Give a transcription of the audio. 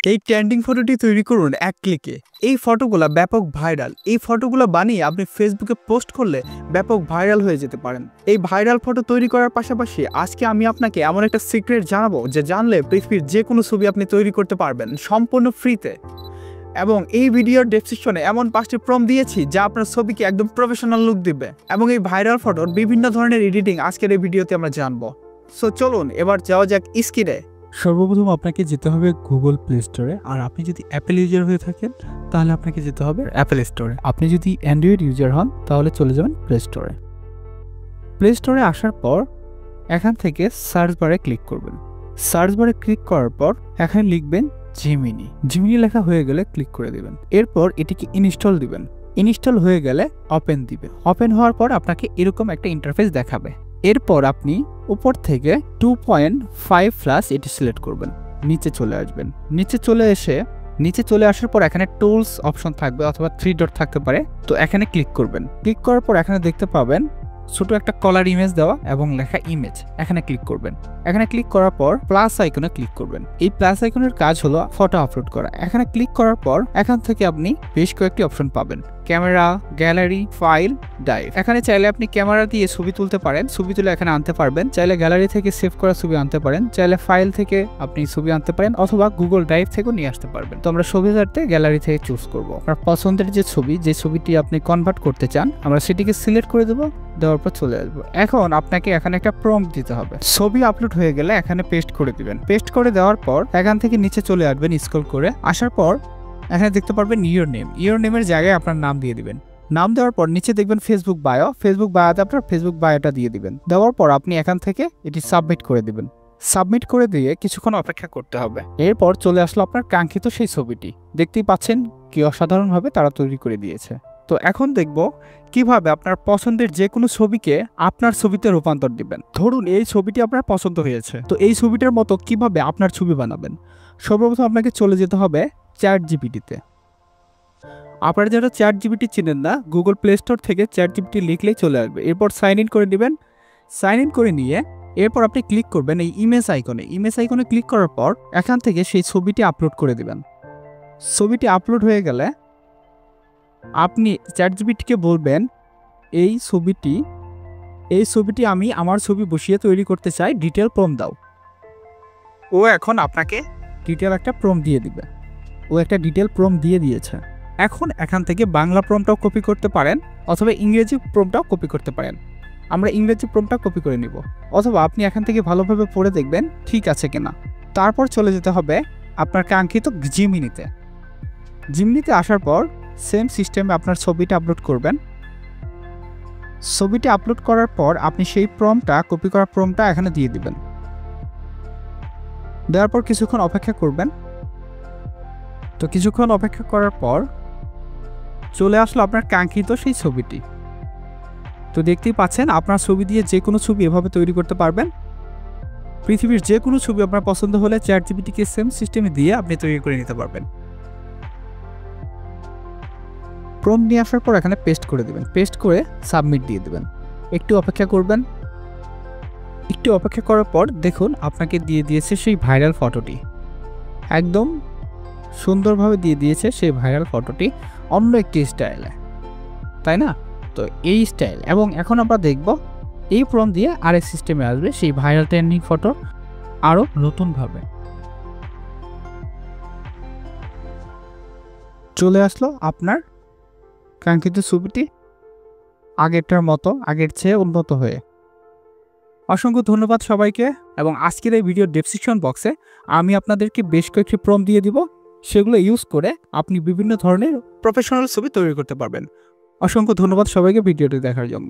এই ট্রেন্ডিং ফটোটি তৈরি করুন এক ক্লিকে। এই ফটোগুলো ব্যাপক ভাইরাল। এই ফটোগুলো বানিয়ে আপনি ফেসবুকে পোস্ট করলে ব্যাপক ভাইরাল হয়ে যেতে পারেন। এই ভাইরাল ফটো তৈরি করার পাশাপাশি আজকে আমি আপনাকে এমন একটা সিক্রেট জানাবো যে জানলে পৃথিবীর যে কোনো ছবি আপনি তৈরি করতে পারবেন সম্পূর্ণ ফ্রিতে। এবং এই ভিডিওর ডেসক্রিপশনে এমন 5টি প্রম্পট দিয়েছি যা আপনার ছবিকে একদম প্রফেশনাল লুক দিবে। এবং এই ভাইরাল ফটোর বিভিন্ন ধরনের এডিটিং আজকের এই ভিডিওতে আমরা জানবো। সো চলুন এবার যাওয়া যাক স্ক্রিনে। সর্বপ্রথম আপনাকে যেতে হবে গুগল প্লে স্টোরে। আর আপনি যদি অ্যাপেল ইউজার হয়ে থাকেন তাহলে আপনাকে যেতে হবে অ্যাপেল স্টোরে। আপনি যদি অ্যান্ড্রয়েড ইউজার হন তাহলে চলে যাবেন প্লে স্টোরে। প্লে স্টোরে আসার পর এখান থেকে সার্চ বারে ক্লিক করবেন। সার্চ বারে ক্লিক করার পর এখানে লিখবেন জিমিনি। জিমিনি লেখা হয়ে গেলে ক্লিক করে দিবেন। এরপর এটিকে ইনস্টল দিবেন। ইনস্টল হয়ে গেলে ওপেন দিবেন। ওপেন হওয়ার পর আপনাকে এরকম একটা ইন্টারফেস দেখাবে। এরপর আপনি উপর থেকে 2.5+ এটি সিলেক্ট করবেন। নিচে চলে আসবেন। নিচে চলে আসার পর এখানে টুলস অপশন থাকবে অথবা 3 ডট থাকতে পারে। তো এখানে ক্লিক করবেন। ক্লিক করার পর এখানে দেখতে পাবেন ছোট একটা কলার ইমেজ দেওয়া এবং লেখা ইমেজ। এখানে ক্লিক করবেন। এখানে ক্লিক করার পর প্লাস আইকনে ক্লিক করবেন। এই প্লাস আইকনের কাজ হলো ফটো আপলোড করা। এখানে ক্লিক করার পর এখান থেকে আপনি বেশ কয়েকটি অপশন পাবেন, ক্যামেরা, গ্যালারি, ফাইল, ড্রাইভ। এখানে চাইলে আপনি ক্যামেরা দিয়ে ছবি তুলতে পারেন, ছবি তুলে এখানে আনতে পারবেন। চাইলে গ্যালারি থেকে সেভ করা ছবি আনতে পারেন, চাইলে ফাইল থেকে আপনি ছবি আনতে পারেন অথবা গুগল ড্রাইভ থেকেও নিয়ে আসতে পারবেন। তো আমরা ছবি ছাড়তে গ্যালারি থেকে চুজ করব। আপনার পছন্দের যে ছবিটি আপনি কনভার্ট করতে চান আমরা সেটিকে সিলেক্ট করে দেবো। দেওয়ার পর চলে আসবো। এখন আপনাকে এখানে একটা প্রম্পট দিতে হবে। ছবি আপলোড হয়ে গেলে এখানে পেস্ট করে দিবেন। পেস্ট করে দেওয়ার পর এখান থেকে নিচে চলে আসবেন স্ক্রল করে। আসার পর এখানে দেখতে পারবেন ইওর নেম। ইওর নেমের জায়গায় আপনার নাম দিয়ে দিবেন। নাম দেওয়ার পর নিচে দেখবেন ফেসবুক বায়ো। ফেসবুক বায়োতে আপনার ফেসবুক বায়োটা দিয়ে দিবেন। দেওয়ার পর আপনি এখান থেকে এটি সাবমিট করে দিবেন। সাবমিট করে দিয়ে কিছুক্ষণ অপেক্ষা করতে হবে। এরপর চলে আসলো আপনার কাঙ্ক্ষিত সেই ছবিটি। দেখতেই পাচ্ছেন কি অসাধারণভাবে তারা তৈরি করে দিয়েছে। তো এখন দেখব কিভাবে আপনার পছন্দের যে কোনো ছবিকে আপনার ছবিতে রূপান্তর দিবেন। ধরুন এই ছবিটি আপনার পছন্দ হয়েছে, তো এই ছবিটার মতো কিভাবে আপনার ছবি বানাবেন। সর্বপ্রথম আপনাকে চলে যেতে হবে চ্যাট জিপিটিতে। আপনারা যারা চ্যাট জিপিটি চিনেন না, গুগল প্লে স্টোর থেকে চ্যাট জিপিটি লিখলেই চলে আসবে। এরপর সাইন ইন করে দিবেন। সাইন ইন করে নিয়ে এরপর আপনি ক্লিক করবেন এই ইমেজ আইকনে। ইমেজ আইকনে ক্লিক করার পর এখান থেকে সেই ছবিটি আপলোড করে দিবেন। ছবিটি আপলোড হয়ে গেলে আপনি চ্যাট জিপিটিকে বলবেন এই ছবিটি আমি আমার ছবি বসিয়ে তৈরি করতে চাই, ডিটেল প্রম্পট দাও। ও এখন আপনাকে ডিটেল একটা প্রম্পট দিয়ে দিবে। ও একটা ডিটেল প্রম্পট দিয়ে দিয়েছে। এখন এখান থেকে বাংলা প্রম্পটটাও কপি করতে পারেন অথবা ইংরেজি প্রম্পটটাও কপি করতে পারেন। আমরা ইংরেজি প্রম্পটটা কপি করে নিব। অথবা আপনি এখান থেকে ভালোভাবে পড়ে দেখবেন ঠিক আছে কিনা। তারপর চলে যেতে হবে আপনার কাঙ্ক্ষিত জিমিনিতে। জিমিনিতে আসার পর সেম সিস্টেমে আপনার ছবিটা আপলোড করবেন। ছবিটি আপলোড করার পর আপনি সেই প্রম্পটটা কপি করা প্রম্পটটা এখানে দিয়ে দিবেন। দেওয়ার পর কিছুক্ষণ অপেক্ষা করবেন। তো কিছুক্ষণ অপেক্ষা করার পর চলে আসলো আপনার কাঙ্ক্ষিত সেই ছবিটি। তো দেখতেই পাচ্ছেন আপনার ছবি দিয়ে যে কোনো ছবি এভাবে তৈরি করতে পারবেন। পৃথিবীর যে কোনো ছবি আপনার পছন্দ হলে চ্যাট জিপিটিকে সেম সিস্টেমে দিয়ে আপনি তৈরি করে নিতে পারবেন। প্রম্পট নিয়ে আসার পর এখানে পেস্ট করে দিবেন। পেস্ট করে সাবমিট দিয়ে দিবেন। একটু অপেক্ষা করবেন। একটু অপেক্ষা করার পর দেখুন আপনাকে দিয়ে দিয়েছে সেই ভাইরাল ফটোটি। একদম সুন্দরভাবে দিয়ে দিয়েছে সেই ভাইরাল ফটোটি অন্য একটি স্টাইলে, তাই না? তো এই স্টাইল। এবং এখন আমরা দেখব এই প্রম্পট দিয়ে আরেক সিস্টেমে আসবে সেই ভাইরাল ট্রেন্ডিং ফটো আরও নতুনভাবে। চলে আসলো আপনার কাঙ্ক্ষিত ছবিটি আগেরটার মতো, আগের চেয়ে উন্নত হয়ে। অসংখ্য ধন্যবাদ সবাইকে। এবং আজকের এই ভিডিওর ডেসক্রিপশন বক্সে আমি আপনাদেরকে বেশ কয়েকটি প্রম্পট দিয়ে দিব। সেগুলো ইউজ করে আপনি বিভিন্ন ধরনের প্রফেশনাল ছবি তৈরি করতে পারবেন। অসংখ্য ধন্যবাদ সবাইকে ভিডিওটি দেখার জন্য।